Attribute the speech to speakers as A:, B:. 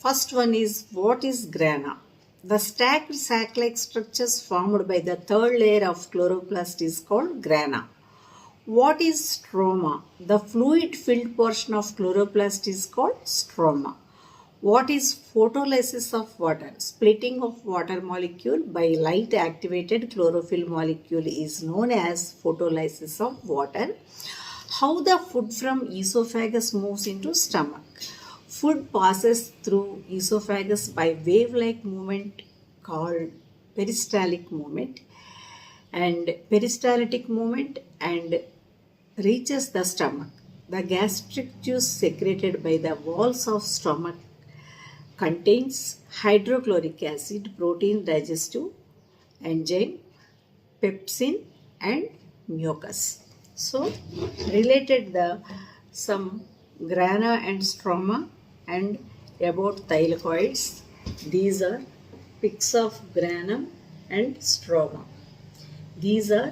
A: First one is, what is grana? The stacked sac-like structures formed by the third layer of chloroplast is called grana. What is stroma? The fluid-filled portion of chloroplast is called stroma. What is photolysis of water? Splitting of water molecule by light-activated chlorophyll molecule is known as photolysis of water. How the food from esophagus moves into stomach? Food passes through esophagus by wave-like movement called peristaltic movement and peristaltic movement and reaches the stomach. The gastric juice secreted by the walls of stomach contains hydrochloric acid, protein digestive enzyme, pepsin and mucus. So related the some grana and stroma and about thylakoids. These are pics of granum and stroma. These are